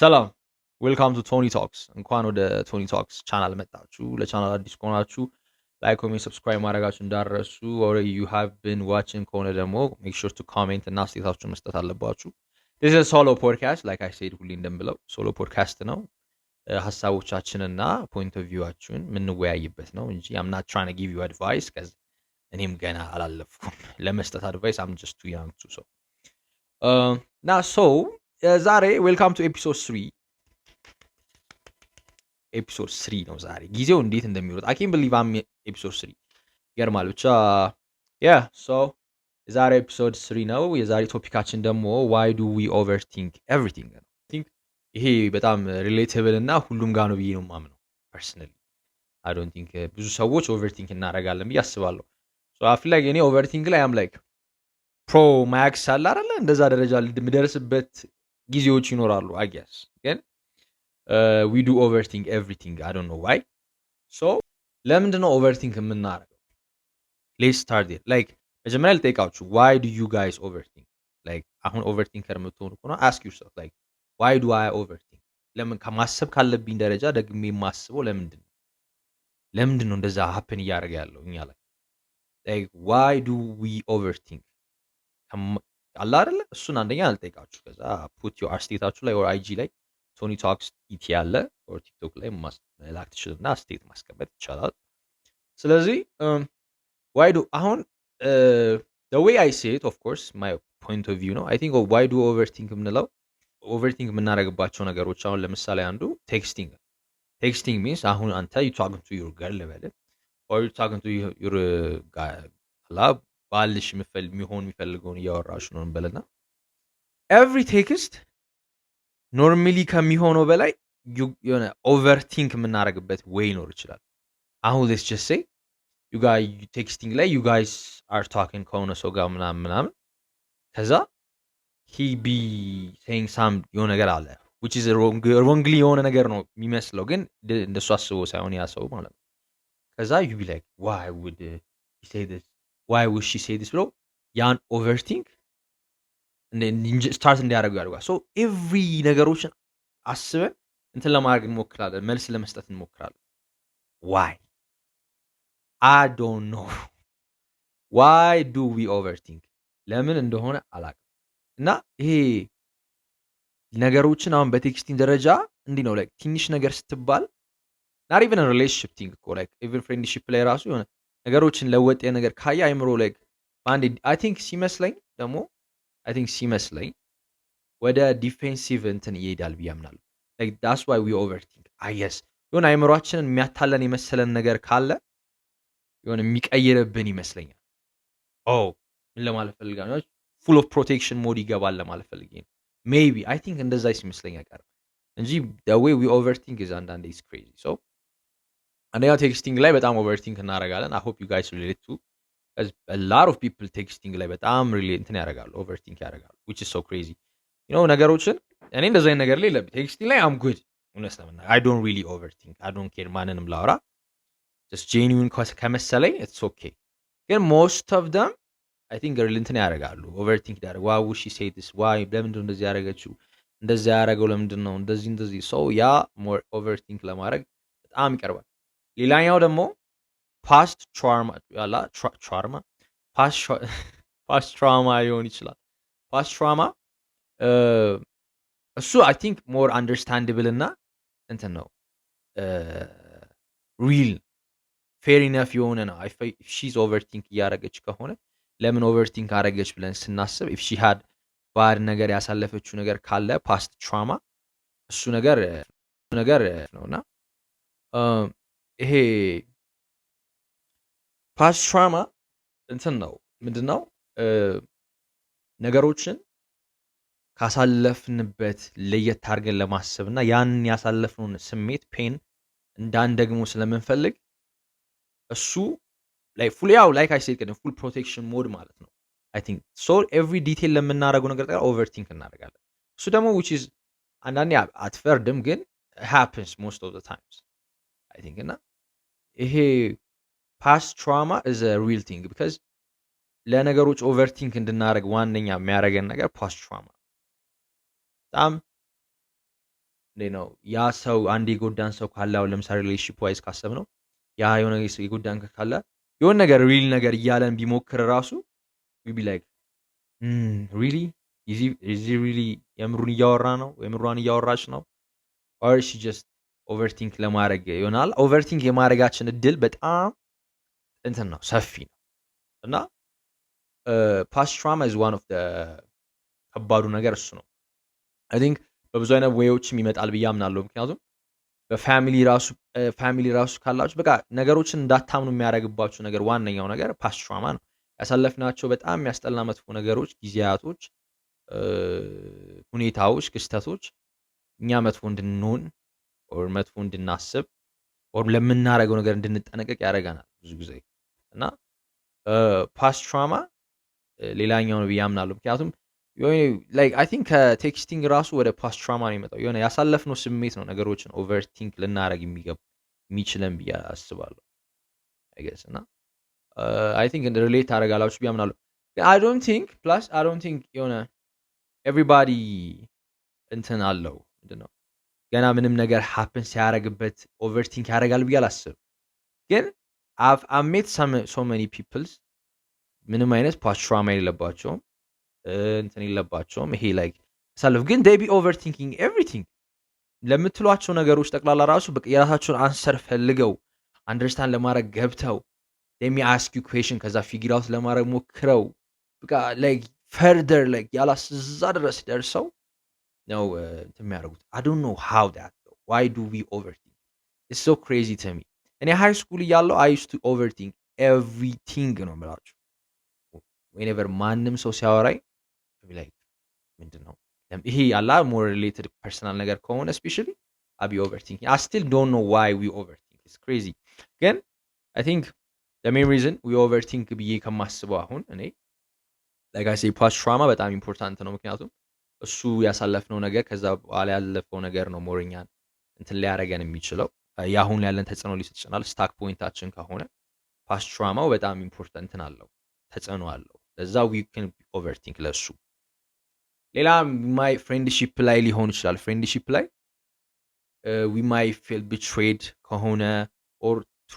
ሰላም ዌልካም ቱ ቶኒ ቶክስ። እንኳን ወደ ቶኒ ቶክስ ቻናል መጣችሁ። ለቻናል አዲስ ከሆናችሁ ላይክ፣ ኮሜንት፣ ሰብስክራይብ ማድረጋችሁ እንዳረሱ። ኦልሬዲ ዩ ሃቭ ቢን ዋቺንግ ከሆነ ደግሞ ሜክ ሹር ቱ ኮሜንት እና አስተያየታችሁን መስጠት አለባችሁ። ዲስ ኢዝ ሶሎ ፖድካስት ላይክ አይ ሴድ ሁሌ እንደምለው ሶሎ ፖድካስት ነው። ሀሳቦቻችንና ፖይንት ኦፍ ቪዋችሁን የምንወያይበት ነው እንጂ አም ናት ትራይንግ ቱ ጊቭ ዩ አድቫይስ ከዚ እኔም ገና አላለፍኩም ለመስጠት አድቫይስ። አም ጀስት ቱ ያንግ ቱ ሶ እና ዛሬ ዌልካም ቱ ኤፒሶድ 3 ኤፒሶድ 3 ነው ዛሬ። ጊዜው እንዴት እንደሚሮጥ አይ ካን ቢሊቭ አም ኤፒሶድ 3 ይገርማል። ብቻ ያ የዛሬ ኤፒሶድ 3 ነው። የዛሬ ቶፒካችን ደግሞ ዋይ ዱ ዊ ኦቨርቲንክ ኤቭሪቲንግ ነው። ይሄ በጣም ሪሌቴብል እና ሁሉም ጋር ነው ብዬ ነው የማምነው ፐርሰናሊ። አይ ዶንት ቲንክ ብዙ ሰዎች ኦቨርቲንክ እናደርጋለን ብዬ አስባለሁ። አይ ፊል ላይክ እኔ ኦቨርቲንክ ላይ አም ላይክ ፕሮ ማክስ አለ አይደለ? እንደዛ ደረጃ የምደርስበት ጊዜዎች ይኖራሉ። አይ ጌስ ግን ዊ ዱ ኦቨርቲንክ ኤቭሪቲንግ አይ ዶንት ኖ ዋይ። ለምንድን ነው ኦቨርቲንክ የምናደርገው? ሌትስ ስታርት ዴር። ላይክ መጀመሪያ ልጠይቃችሁ ዋይ ዱ ዩ ጋይስ ኦቨርቲንክ? ላይክ አሁን ኦቨርቲንከር የምትሆኑ ከሆነ አስክ ዩርሰልፍ ላይክ ዋይ ዱ አይ ኦቨርቲንክ? ለምን ከማሰብ ካለብኝ ደረጃ ደግሜ የማስበው ለምንድን ነው? ለምንድን ነው እንደዛ ሀፕን እያደረገ ያለው እኛ ላይ? ላይክ ዋይ ዱ ዊ ኦቨርቲንክ አለ አይደለ? እሱን አንደኛ አልጠይቃችሁ። ከዛ ፑት ዮር አስቴታችሁ ላይ ኦር አይጂ ላይ ቶኒ ቶክስ ኢቲ ያለ ኦር ቲክቶክ ላይ መላክ ትችልና ስቴት ማስቀመጥ ይቻላል። ስለዚህ ዋይ ዱ አሁን the way I say it of course my point of view ነው። I think why do overthink የምንለው ኦቨርቲንክ የምናደርግባቸው ነገሮች አሁን ለምሳሌ አንዱ ቴክስቲንግ means አሁን አንተ you talking to your girl ልበል or you talking to your guy ባልሽ የሚፈልገውን እያወራሽ ነው እንበልና ኤቭሪ ቴክስት ኖርማሊ ከሚሆነው በላይ የሆነ ኦቨርቲንክ የምናደርግበት ወይ ይኖር ይችላል። አሁን ሌትስ ጀስት ሴይ ቴክስቲንግ ላይ ዩ ጋይስ አር ታኪንግ ከሆነ ሰው ጋር ምናምን ከዛ ሂ ቢ ሴይንግ ሳም የሆነ ነገር አለ which is wrongly የሆነ ነገር ነው የሚመስለው ግን እንደሱ አስቦ ሳይሆን ያ ሰው ማለት ነው። ከዛ ዩ ቢ ላይክ why would she say this ብሎ ያን ኦቨርቲንክ ስታርት እንዲያደርጉ ያደርጓል። ኤቭሪ ነገሮችን አስበን እንትን ለማድረግ እንሞክራለን፣ መልስ ለመስጠት እንሞክራለን። ዋይ አይ ዶንት ኖ ዋይ ዱ ዊ ኦቨርቲንክ? ለምን እንደሆነ አላውቅም። እና ይሄ ነገሮችን አሁን በቴክስቲንግ ደረጃ እንዲህ ነው ላይክ ትንሽ ነገር ስትባል ናት ኢቨን ሪሌሽንሺፕ ቲንግ እኮ ላይክ ኢቨን ፍሬንድሺፕ ላይ ራሱ የሆነ ነገሮችን ለወጥ ነገር ካየ አይምሮ ላይክ በአንድ አይ ቲንክ ሲመስለኝ ወደ ዲፌንሲቭ እንትን ይሄዳል ብዬ አምናለሁ። ላይክ ዳትስ ዋይ ዊ ኦቨርቲንክ አየስ የሆነ አይምሯችንን የሚያታለን የመሰለን ነገር ካለ የሆነ የሚቀይርብን ይመስለኛል። ምን ለማለት ፈልጋ ነው? ፉል ኦፍ ፕሮቴክሽን ሞድ ይገባል ለማለት ፈልጌ ነው። ሜይቢ አይ ቲንክ እንደዛ ይመስለኛል ቀር እንጂ the way we overthink is አንዳንዴ is crazy. አንደኛው ቴክስቲንግ ላይ በጣም ኦቨርቲንክ እናደርጋለን። አይ ሆፕ ዩ ጋይስ ሪሌት ቱ a lot of people ቴክስቲንግ ላይ በጣም እንትን ያደርጋሉ፣ ኦቨርቲንክ ያደርጋሉ which is so crazy. ነገሮችን እኔ እንደዛ አይነት ነገር ላይ የለብኝ ቴክስቲንግ ላይ አም ጉድ እውነት ለመናገር I don't really overthink I don't care ማንንም ላውራ just genuine ከመሰለኝ it's okay. ግን most of them I think እንትን ያደርጋሉ ኦቨርቲንክ ያደርጋሉ። why would she say this why ለምንድን ነው እንደዚህ ያደረገችው እንደዚህ ያደረገው ለምንድን ነው እንደዚህ ያ more overthink ለማድረግ በጣም ይቀርባል። ሌላኛው ደግሞ ፓስት ትራውማ ሊሆን ይችላል። ፓስት ትራውማ እሱ አይ ቲንክ ሞር አንደርስታንድብል እና እንትን ነው ሪል ፌር ኢነፍ የሆነ ነው። ሺዝ ኦቨርቲንክ እያደረገች ከሆነ ለምን ኦቨርቲንክ አደረገች ብለን ስናስብ ኢፍ ሺ ሃድ ባድ ነገር ያሳለፈችው ነገር ካለ ፓስት ትራውማ እሱ ነገር ነውና ይሄ ፓስት ትራውማ እንትን ነው ምንድነው ነገሮችን ካሳለፍንበት ለየት አድርገን ለማሰብ እና ያንን ያሳለፍነውን ስሜት ፔን እንዳንደግሞ ስለምንፈልግ እሱ ላይክ ፉል ላይክ አይ ሴድ ቅድም ፉል ፕሮቴክሽን ሞድ ማለት ነው። አይ ቲንክ ኤቭሪ ዲቴል ለምናደርገው ነገር ጋር ኦቨርቲንክ እናደርጋለን። እሱ ደግሞ which is አንዳንዴ አትፈርድም ግን happens most of the times I think እና ይሄ ፓስት ትራውማ is a real thing because ለነገሮች ኦቨርቲንክ እንድናደርግ ዋነኛ የሚያደርገን ነገር ፓስት ትራውማ በጣም ነው ያ ሰው አንድ የጎዳን ሰው ካለ አሁን ለምሳሌ ሪሌሽንሺፕ ዋይዝ ካሰብነው ያ የሆነ የጎዳን ካለ የሆነ ነገር ሪል ነገር እያለን ቢሞክር ራሱ ዊ ቢ ላይክ ሪሊ ኢዚ ሪሊ የምሩን እያወራ ነው የምሯን እያወራች ነው ኦር ሺ ጀስት ኦቨርቲንክ ለማድረግ ይሆናል። ኦቨርቲንክ የማድረጋችን እድል በጣም እንትን ነው ሰፊ ነው እና ፓስት ትራውማ ኢዝ ዋን ኦፍ ከባዱ ነገር እሱ ነው። አይ ቲንክ በብዙ አይነት ዌዮችም ይመጣል ብዬ አምናለሁ። ምክንያቱም ፋሚሊ ራሱ ካላችሁ በቃ ነገሮችን እንዳታምኑ የሚያደርግባችሁ ነገር ዋነኛው ነገር ፓስት ትራውማ ነው። ያሳለፍናቸው በጣም የሚያስጠላ መጥፎ ነገሮች፣ ጊዜያቶች፣ ሁኔታዎች፣ ክስተቶች እኛ መጥፎ እንድንሆን ኦር መጥፎ እንድናስብ ኦር ለምናደርገው ነገር እንድንጠነቀቅ ያደርገናል ብዙ ጊዜ እና ፓስት ትራውማ ሌላኛው ነው ብዬ አምናለሁ። ምክንያቱም ላይክ አይ ቲንክ ከቴክስቲንግ ራሱ ወደ ፓስት ትራውማ ነው የመጣው። የሆነ ያሳለፍነው ስሜት ነው ነገሮችን ኦቨርቲንክ ልናደርግ የሚችለን ብዬ አስባለሁ። አይ ገስ እና አይ ቲንክ ሪሌት ታደርጋላችሁ ብዬ አምናለሁ። አይ ዶንት ቲንክ የሆነ ኤቭሪባዲ እንትን አለው ምንድን ነው ገና ምንም ነገር ሀፕን ሲያደርግበት ኦቨርቲንክ ያደርጋል ብዬ አላስብም። ግን አቭ ሜት ሶ መኒ ፒፕልስ ምንም አይነት ፓስት ትራውማ የሌለባቸውም እንትን የለባቸውም ይሄ ላይክ ሳለፍ ግን ዴይ ቢ ኦቨርቲንኪንግ ኤቭሪቲንግ ለምትሏቸው ነገሮች ጠቅላላ ራሱ በቃ የራሳቸውን አንሰር ፈልገው አንደርስታንድ ለማድረግ ገብተው ሚ አስክ ዩ ኩዌሽን ከዛ ፊግር አውት ለማድረግ ሞክረው በቃ ላይክ ፈርደር ላይክ ያላስዛ ድረስ ደርሰው ነው እንትን የሚያደርጉት። አይ ዶንት ኖ ሃው ዳት ዋይ ዱ ዊ ኦቨርቲንክ ኢትስ ሶ ክሬዚ ቱ ሚ። እኔ ሃይ ስኩል እያለሁ አይ ዩዝድ ቱ ኦቨርቲንክ ኤቭሪቲንግ ነው የምላችሁ። ዌኔቨር ማንም ሰው ሲያወራኝ ላይክ ምንድን ነው ይሄ አላ ሞር ሪሌትድ ፐርሰናል ነገር ከሆነ ስፔሻሊ አይ ቢ ኦቨርቲንኪንግ አይ ስቲል ዶንት ኖ ዋይ ዊ ኦቨርቲንክ ኢትስ ክሬዚ። ግን አይ ቲንክ ዘ ሜን ሪዝን ዊ ኦቨርቲንክ ብዬ ከማስበው አሁን እኔ ላይክ አይ ሴይ ፓስት ትራውማ በጣም ኢምፖርታንት ነው። ምክንያቱም እሱ ያሳለፍነው ነገር ከዛ በኋላ ያለፈው ነገር ነው ሞርኛን እንትን ሊያደርገን የሚችለው የአሁን ያለን ተጽዕኖ ሊሰጥ ይችላል። ስታክ ፖይንታችን ከሆነ ፓስት ትራውማው በጣም ኢምፖርታንት አለው ተጽዕኖ አለው። ለዛ ዊ ካን ኦቨርቲንክ ለሱ። ሌላ ማይ ፍሬንድሺፕ ላይ ሊሆን ይችላል። ፍሬንድሺፕ ላይ ዊ ማይ ፊል ቢትሬድ ከሆነ ኦር ቱ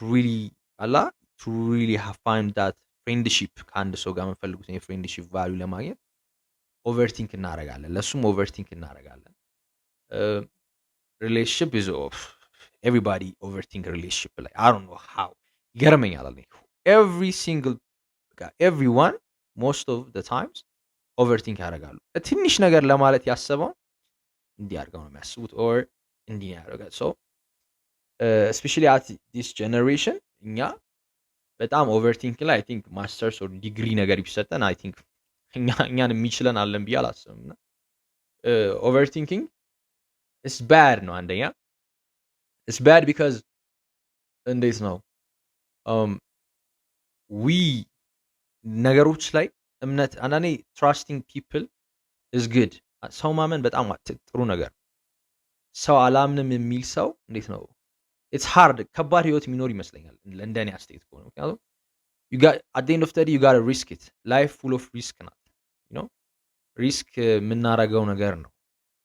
ሪሊ ሃቭ ፋይንድ ዳት ፍሬንድሺፕ ከአንድ ሰው ጋር የምንፈልጉት የፍሬንድሺፕ ቫልዩ ለማግኘት ኦቨርቲንክ እናደርጋለን። ለሱም ኦቨርቲንክ እናደርጋለን። ሪሌሽንሽፕ ኢዝ ኤቭሪባዲ ኦቨርቲንክ ሪሌሽንሽፕ ላይ አይ ዶንት ኖ ሃው ይገርመኛል። ኤቭሪ ሲንግል ኤቭሪዋን ሞስት ኦፍ ዘ ታይምስ ኦቨርቲንክ ያደርጋሉ። ትንሽ ነገር ለማለት ያሰበውን እንዲህ አድርገው ነው የሚያስቡት ኦር እንዲህ ያደርጋል። ሶ ስፔሻሊ አት ዲስ ጀነሬሽን እኛ በጣም ኦቨርቲንክ ላይ አይ ቲንክ ማስተርስ ኦር ዲግሪ ነገር ቢሰጠን አይ ቲንክ እኛን የሚችለን አለን ብዬ አላስብም። እና ኦቨርቲንኪንግ ኢስ ባድ ነው። አንደኛ ኢስ ባድ ቢካዝ እንዴት ነው ዊ ነገሮች ላይ እምነት አንዳንዴ ትራስቲንግ ፒፕል ኢዝ ጉድ። ሰው ማመን በጣም ጥሩ ነገር። ሰው አላምንም የሚል ሰው እንዴት ነው ኢትስ ሃርድ ከባድ ህይወት የሚኖር ይመስለኛል ለእንደኔ አስተያየት ከሆነ። ምክንያቱም አት ኤንድ ኦፍ ዘ ዴይ ዩ ጋት ሪስክ ኢት። ላይፍ ፉል ኦፍ ሪስክ ናት። ሪስክ የምናረገው ነገር ነው።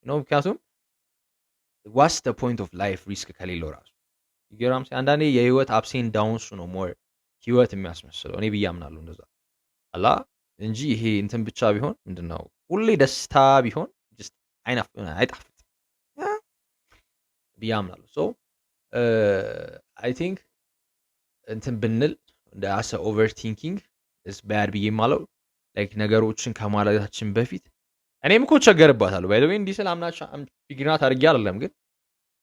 ምክንያቱም ዋትስ ዘ ፖይንት ኦፍ ላይፍ ሪስክ ከሌለው ራሱ ይገራም። አንዳንዴ የህይወት አፕሴን ዳውንሱ ነው ሞር ህይወት የሚያስመስለው እኔ ብዬ አምናለሁ እንደዛ አላ እንጂ ይሄ እንትን ብቻ ቢሆን ምንድነው ሁሌ ደስታ ቢሆን ጀስት አይጣፍጥ ብዬ አምናለሁ። ሶ አይ ቲንክ እንትን ብንል እንደ አሰ ኦቨርቲንኪንግ ኢዝ ባድ ብዬ የማለው ላይክ ነገሮችን ከማለታችን በፊት እኔም እኮ ቸገርባታለሁ ባይ ዘ ዌይ እንዲህ ስል አምናች ፊግርናት አድርጌ አይደለም ግን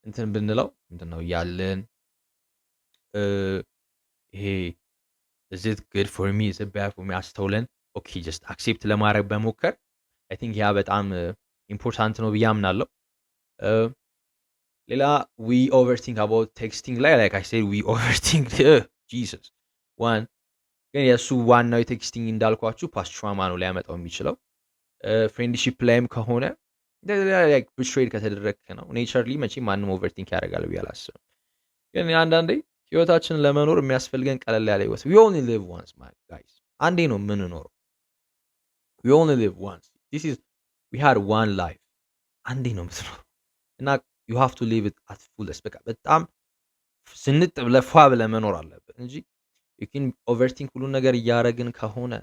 እንትን ብንለው ምንድነው ያለን ይሄ is it good for me is it bad for me አስተውለን ኦኬ ጀስት አክሴፕት ለማድረግ በሞከር አይ ቲንክ ያ በጣም ኢምፖርታንት ነው ብዬ አምናለሁ። ሌላ we overthink about texting ላይ like I said we overthink Jesus one ግን የሱ ዋናው የቴክስቲንግ እንዳልኳችሁ ፓስት ትራውማ ነው ሊያመጣው የሚችለው። ፍሬንድሺፕ ላይም ከሆነ ላይክ ቢትሬድ ከተደረግክ ነው ኔቸርሊ መቼም ማንም ኦቨርቲንክ ያደርጋል ብዬ አላስብም። ግን አንዳንዴ ህይወታችንን ለመኖር የሚያስፈልገን ቀለል ያለ ህይወት we only live once my guys አንዴ ነው የምንኖረው። we only live once we had one life አንዴ ነው የምትኖረው እና you have to live it at fullest በቃ በጣም ስንጥ ብለህ ፏ ብለህ መኖር አለብህ እንጂ you can overthink ሁሉን ነገር እያደረግን ከሆነ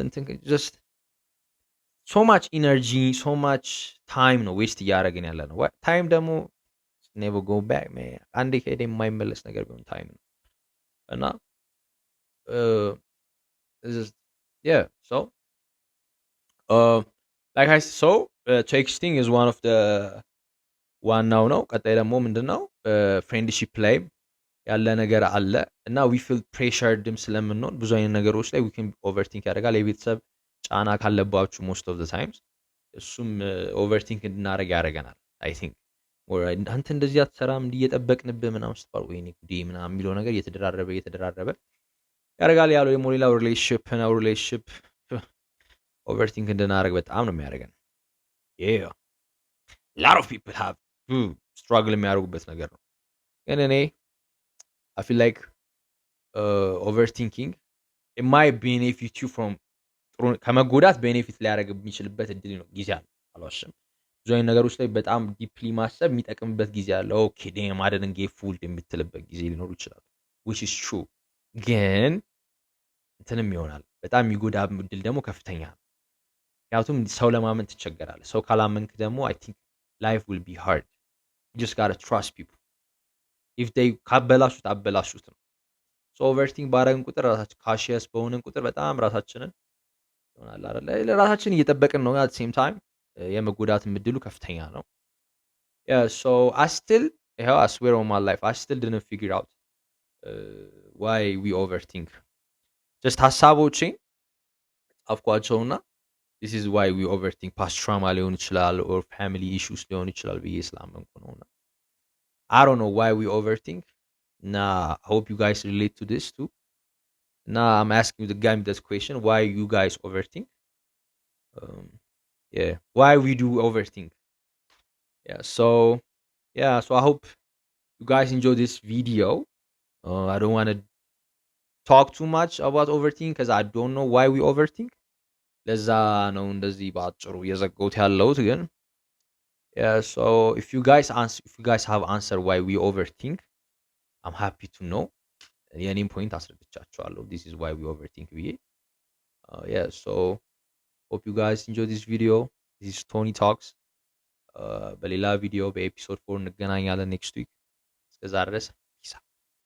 እንትን just so much energy so much time ነው ዌስት እያደረግን ያለ ነው። ታይም ደግሞ never go back man አንዴ ከሄደ የማይመለስ ነገር ቢሆን ታይም ነው እና just yeah so like I so texting is one of the ዋናው ነው። ቀጣይ ደግሞ ምንድነው ፍሬንድሺፕ ላይ ያለ ነገር አለ እና ዊ ፊል ፕሬሸርድም ስለምንሆን ብዙ አይነት ነገሮች ላይ ዊ ካን ኦቨርቲንክ ያደርጋል። የቤተሰብ ጫና ካለባችሁ ሞስት ኦፍ ዘ ታይምስ እሱም ኦቨርቲንክ እንድናደርግ ያደርገናል። አይ ቲንክ አንተ እንደዚህ አትሰራም እንዲህ እየጠበቅንብህ ምናምን ስትባል ወይኔ ጉዴ ምናምን የሚለው ነገር እየተደራረበ ያደርጋል። ያለው ደግሞ ሌላው ሪሌሽንሽፕ ነው። ሪሌሽንሽፕ ኦቨርቲንክ እንድናደርግ በጣም ነው የሚያደርገን። ላት ኦፍ ፒፕል ሃቭ ስትራግል የሚያደርጉበት ነገር ነው። ግን እኔ I feel like overthinking it might benefit you from ከመጎዳት ቤኔፊት ሊያደርግ የሚችልበት እድል ነው ጊዜ አለ። አልዋሽም። ብዙ አይነት ነገሮች ላይ በጣም ዲፕሊ ማሰብ የሚጠቅምበት ጊዜ አለ። ኦኬ ዴም አደን ጌ ፉልድ የምትልበት ጊዜ ሊኖሩ ይችላል። which is true ግን እንትንም ይሆናል በጣም የሚጎዳ እድል ደግሞ ከፍተኛ ነው። ምክንያቱም ሰው ለማመን ትቸገራለህ። ሰው ካላመንክ ደግሞ I think life will be hard. You just gotta trust people. if they ካበላሹት ነው። ሶ ኦቨርቲንክ ባረግን ቁጥር ራሳችን ካሽየስ በሆንን ቁጥር በጣም ራሳችንን ይሆናል አይደል ለራሳችን እየጠበቅን ነው። at same time የመጎዳት እድሉ ከፍተኛ ነው። so I still I swear on my life I still didn't figure out why we overthink. just ሀሳቦቼን ጻፍኳቸውና this is why we overthink past trauma ሊሆን ይችላል or family issues ሊሆን ይችላል ብዬ ስላመንኩ ነውና I don't know why we overthink. Nah, I hope you guys relate to this too. Nah, I'm asking the guy this question: why you guys overthink? Yeah, why we do overthink? So I hope you guys enjoy this video. I don't want to talk too much about overthinking because I don't know why we overthink. ለዛ ነው እንደዚህ ባጭሩ የዘጋሁት ያለሁት ግን so if you guys have answer why we overthink, I'm happy to know. የኔም ፖይንት አስረድቻችኋለሁ. This is why we overthink ብዬ so hope you guys enjoy this video. This is Tony Talks. በሌላ ቪዲዮ በኤፒሶድ 4 እንገናኛለን next week. እስከዛ ድረስ